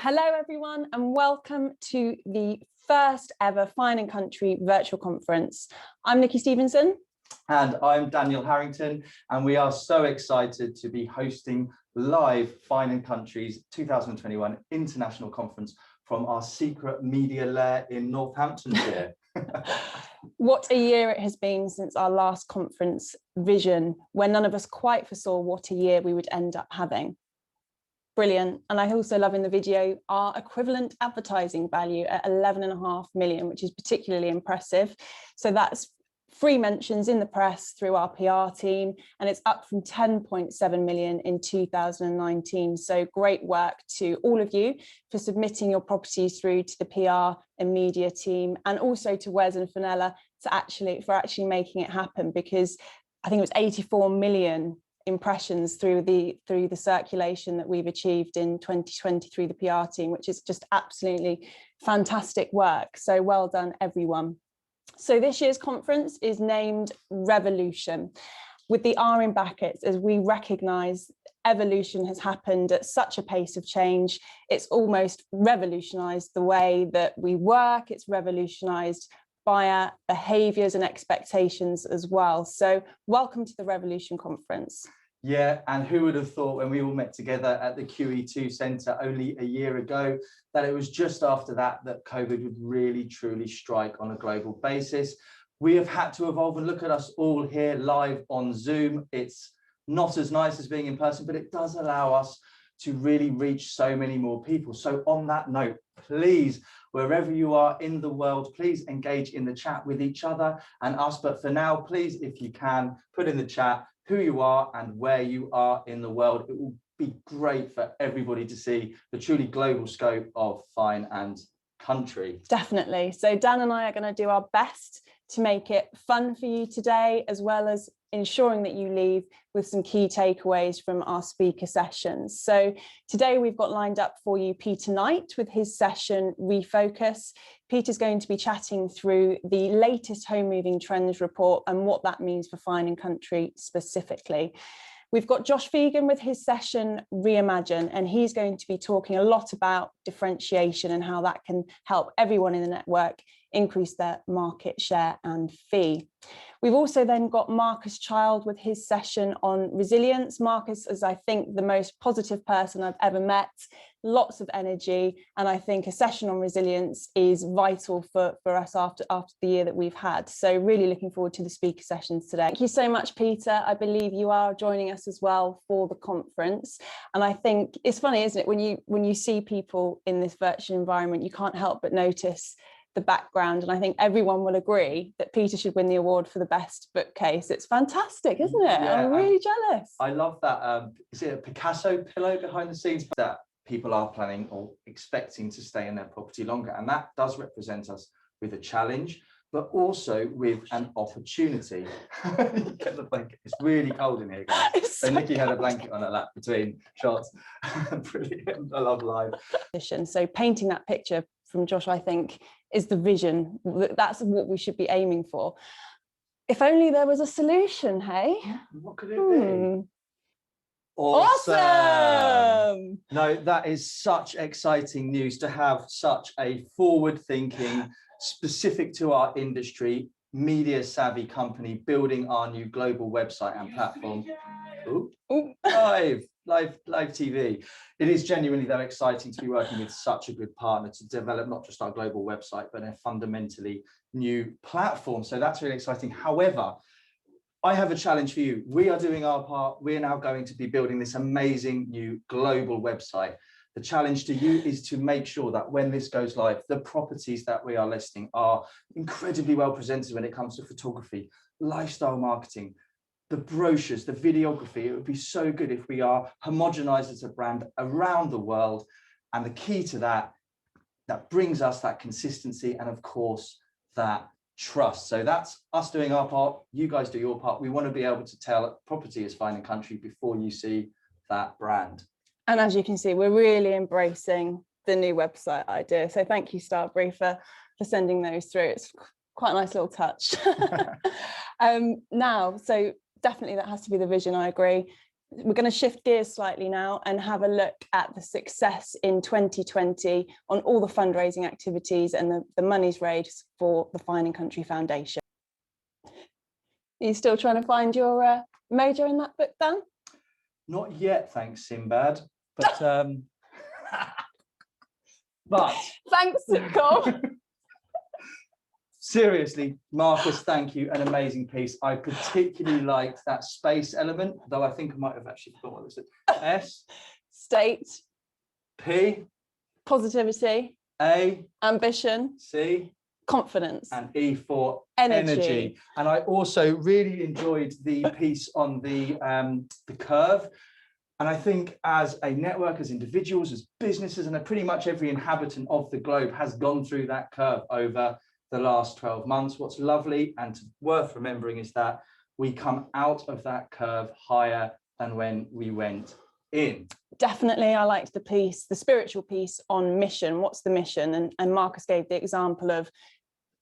Hello everyone and welcome to the first ever Fine and Country virtual conference. I'm Nicky Stevenson. And I'm Daniel Harrington, and we are so excited to be hosting live Fine and Country's 2021 International Conference from our secret media lair in Northamptonshire. What a year it has been since our last conference vision, when none of us quite foresaw what a year we would end up having. Brilliant. And I also love in the video our equivalent advertising value at 11.5 million, which is particularly impressive. So that's free mentions in the press through our PR team, and it's up from 10.7 million in 2019. So great work to all of you for submitting your properties through to the PR and media team, and also to Wes and Fenella for actually making it happen, because I think it was 84 million impressions through the circulation that we've achieved in 2020 through the PR team, which is just absolutely fantastic work. So well done, everyone. So this year's conference is named Revolution, with the R in brackets, as we recognise evolution has happened at such a pace of change. It's almost revolutionised the way that we work. It's revolutionised buyer behaviours and expectations as well. So welcome to the Revolution Conference. Yeah, and who would have thought when we all met together at the QE2 Centre only a year ago that it was just after that COVID would really truly strike on a global basis. We have had to evolve, and look at us all here live on Zoom. It's not as nice as being in person, but it does allow us to really reach so many more people. So on that note, please, wherever you are in the world, please engage in the chat with each other and us. But for now, please, if you can, put in the chat who you are and where you are in the world. It will be great for everybody to see the truly global scope of Fine and Country. Definitely. So Dan and I are going to do our best to make it fun for you today, as well as ensuring that you leave with some key takeaways from our speaker sessions. So today we've got lined up for you Peter Knight with his session Refocus. Peter's going to be chatting through the latest home moving trends report and what that means for Fine and Country specifically. We've got Josh Fegan with his session Reimagine, and he's going to be talking a lot about differentiation and how that can help everyone in the network increase their market share and fee. We've also then got Marcus Child with his session on resilience. Marcus is, I think, the most positive person I've ever met, lots of energy, and I think a session on resilience is vital for us after the year that we've had. So really looking forward to the speaker sessions today. Thank you so much, Peter. I believe you are joining us as well for the conference. And I think it's funny, isn't it, when you see people in this virtual environment, you can't help but notice the background, and I think everyone will agree that Peter should win the award for the best bookcase. It's fantastic, isn't it? Yeah, I'm really jealous. I love that. Is it a Picasso pillow behind the scenes that people are planning or expecting to stay in their property longer? And that does represent us with a challenge, but also with an opportunity. You get the blanket. It's really cold in here, guys. So Nicky had a blanket on her lap between shots. Brilliant. I love live. So painting that picture from Josh, I think, is the vision. That's what we should be aiming for. If only there was a solution, hey? What could it be? Awesome! No, that is such exciting news to have such a forward-thinking, specific to our industry, media-savvy company building our new global website and platform. Ooh. Live TV. It is genuinely, though, exciting to be working with such a good partner to develop not just our global website, but a fundamentally new platform. So that's really exciting. However, I have a challenge for you. We are doing our part. We're now going to be building this amazing new global website. The challenge to you is to make sure that when this goes live, the properties that we are listing are incredibly well presented when it comes to photography, lifestyle marketing, the brochures, the videography. It would be so good if we are homogenized as a brand around the world. And the key to that brings us that consistency and, of course, that trust. So that's us doing our part. You guys do your part. We want to be able to tell property is Fine and Country before you see that brand. And as you can see, we're really embracing the new website idea. So thank you, Starbury, for sending those through. It's quite a nice little touch. Now, so definitely that has to be the vision, I agree. we're going to shift gears slightly now and have a look at the success in 2020 on all the fundraising activities and the monies raised for the Fine and Country Foundation. Are you still trying to find your mojo in that book, Dan? Not yet, thanks, Sinbad. But but thanks, Sitcom. Seriously, Marcus, thank you. An amazing piece. I particularly liked that space element, though I think I might have actually forgotten what this is. S. State. P. Positivity. A. Ambition. C. Confidence. And E for energy. And I also really enjoyed the piece on the curve. And I think as a network, as individuals, as businesses, and pretty much every inhabitant of the globe has gone through that curve over the last 12 months. What's lovely and worth remembering is that we come out of that curve higher than when we went in. Definitely, I liked the piece, the spiritual piece on mission. What's the mission? And Marcus gave the example of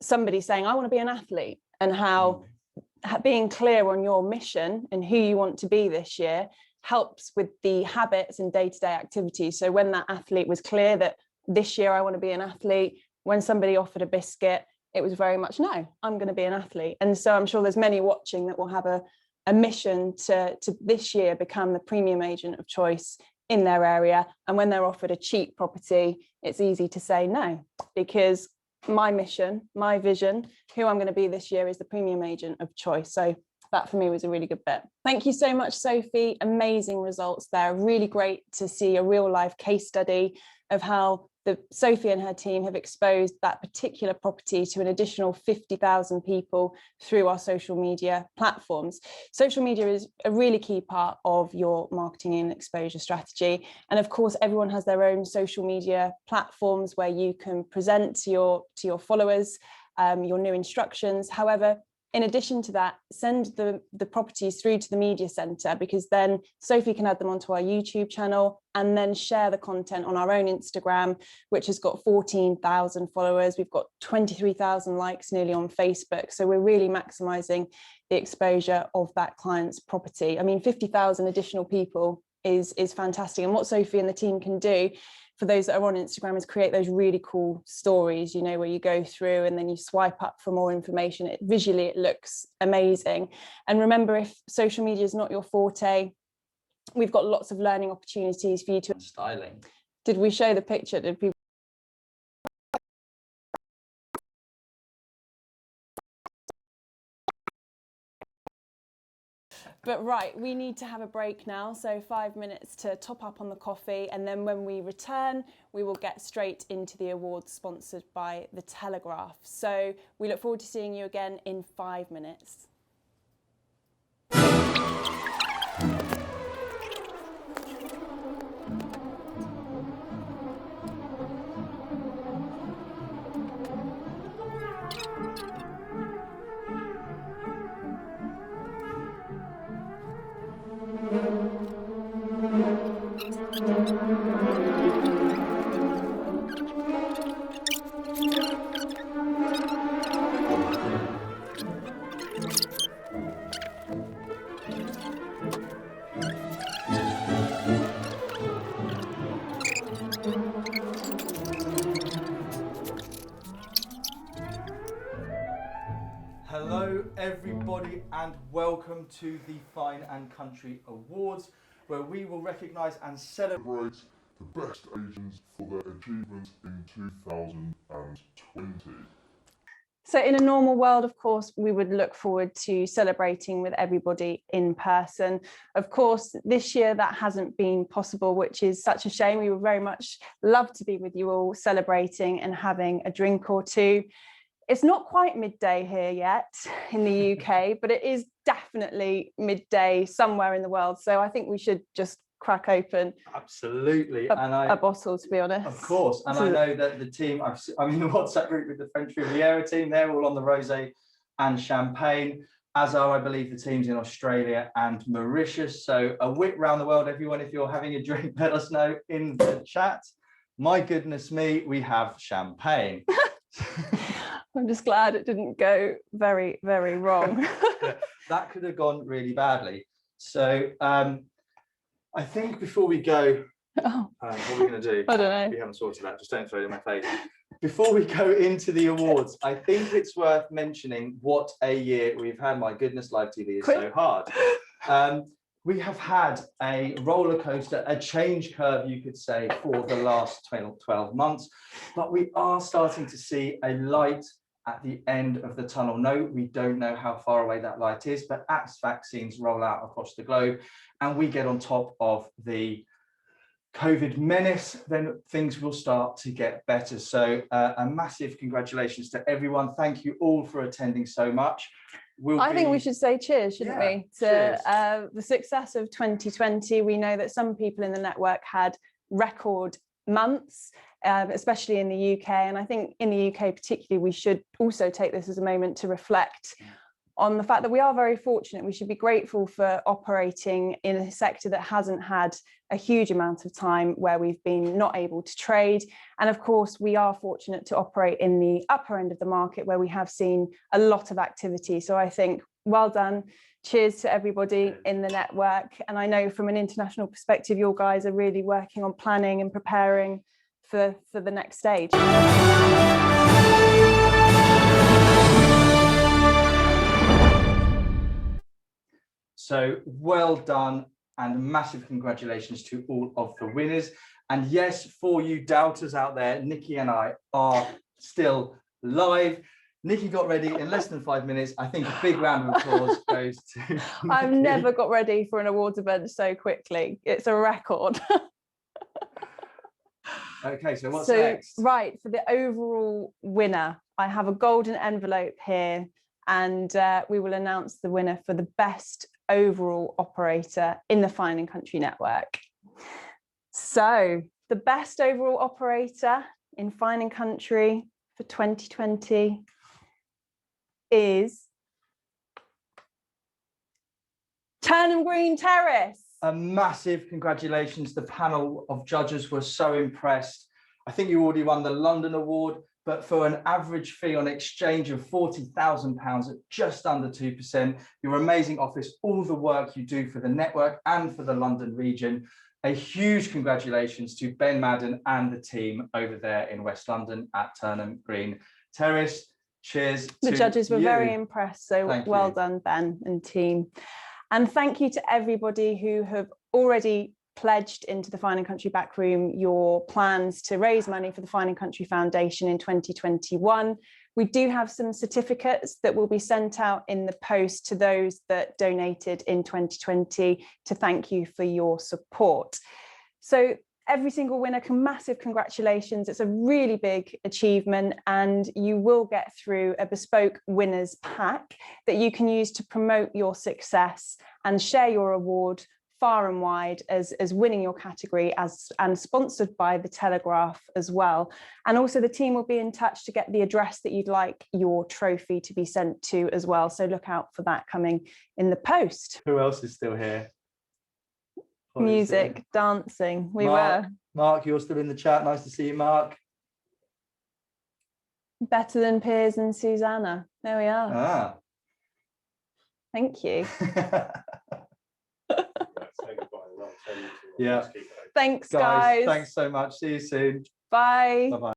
somebody saying, I want to be an athlete, and how being clear on your mission and who you want to be this year helps with the habits and day-to-day activities. So when that athlete was clear that this year I want to be an athlete, when somebody offered a biscuit, it was very much, no, I'm going to be an athlete. And so I'm sure there's many watching that will have a mission to this year become the premium agent of choice in their area. And when they're offered a cheap property, it's easy to say no, because my mission, my vision, who I'm going to be this year is the premium agent of choice. So that for me was a really good bit. Thank you so much, Sophie. Amazing results there. Really great to see a real life case study of how Sophie and her team have exposed that particular property to an additional 50,000 people through our social media platforms. Social media is a really key part of your marketing and exposure strategy. And of course, everyone has their own social media platforms where you can present to your followers your new instructions. However, in addition to that, send the properties through to the media centre, because then Sophie can add them onto our YouTube channel and then share the content on our own Instagram, which has got 14,000 followers. We've got 23,000 likes nearly on Facebook. So we're really maximising the exposure of that client's property. I mean, 50,000 additional people is fantastic. And what Sophie and the team can do for those that are on Instagram is create those really cool stories, you know, where you go through and then you swipe up for more information. Visually, it looks amazing. And remember, if social media is not your forte, we've got lots of learning opportunities for you to... Styling. Did we show the picture? Did people... But right, we need to have a break now, so 5 minutes to top up on the coffee, and then when we return, we will get straight into the awards sponsored by The Telegraph. So we look forward to seeing you again in 5 minutes. Hello everybody and welcome to the Fine and Country Awards, where we will recognise and celebrate the best agents for their achievements in 2020. So in a normal world, of course, we would look forward to celebrating with everybody in person. Of course, this year that hasn't been possible, which is such a shame. We would very much love to be with you all celebrating and having a drink or two. It's not quite midday here yet in the UK, but it is definitely midday somewhere in the world. So I think we should just crack open absolutely a bottle, to be honest. Of course, and I know that the team, I'm in the WhatsApp group with the French Riviera team, they're all on the rosé and champagne, as are, I believe, the teams in Australia and Mauritius. So a whip round the world, everyone. If you're having a drink, let us know in the chat. My goodness me, we have champagne. I'm just glad it didn't go very, very wrong. That could have gone really badly. So I think before we go, Oh, what are we going to do? I don't know. We haven't sorted that. Just don't throw it in my face. Before we go into the awards, I think it's worth mentioning what a year we've had. My goodness, live TV is so hard. We have had a roller coaster, a change curve, you could say, for the last 12 months, but we are starting to see a light at the end of the tunnel. No, we don't know how far away that light is, but as vaccines roll out across the globe and we get on top of the COVID menace, then things will start to get better. So a massive congratulations to everyone. Thank you all for attending so much. I think we should say cheers, shouldn't we, to the success of 2020. We know that some people in the network had record months, especially in the UK. And I think in the UK particularly, we should also take this as a moment to reflect on the fact that we are very fortunate. We should be grateful for operating in a sector that hasn't had a huge amount of time where we've been not able to trade. And of course, we are fortunate to operate in the upper end of the market where we have seen a lot of activity. So I think well done. Cheers to everybody in the network. And I know from an international perspective, your guys are really working on planning and preparing for the next stage. So well done and massive congratulations to all of the winners. And yes, for you doubters out there, Nicky and I are still live. Nicky got ready in less than 5 minutes. I think a big round of applause goes to I've Nicky. never got ready for an awards event so quickly. It's a record. Okay, so what's next? Right, for the overall winner, I have a golden envelope here, and we will announce the winner for the best overall operator in the Fine & Country network. So the best overall operator in Fine & Country for 2020 is Turnham Green Terrace. A massive congratulations. The panel of judges were so impressed. I think you already won the London Award, but for an average fee on exchange of £40,000 at just under 2%, your amazing office, all the work you do for the network and for the London region. A huge congratulations to Ben Madden and the team over there in West London at Turnham Green Terrace. Cheers. The judges were very impressed, so well done, Ben and team. And thank you to everybody who have already pledged into the Fine & Country Backroom your plans to raise money for the Fine & Country Foundation in 2021. We do have some certificates that will be sent out in the post to those that donated in 2020 to thank you for your support. So every single winner, massive congratulations. It's a really big achievement, and you will get through a bespoke winners pack that you can use to promote your success and share your award far and wide as winning your category and sponsored by the Telegraph as well. And also the team will be in touch to get the address that you'd like your trophy to be sent to as well. So look out for that coming in the post. Who else is still here? Music, dancing, we Mark, were. Mark, you're still in the chat. Nice to see you, Mark. Better than Piers and Susanna. There we are. Ah. Thank you. Yeah. Thanks, guys. Thanks so much. See you soon. Bye. Bye-bye.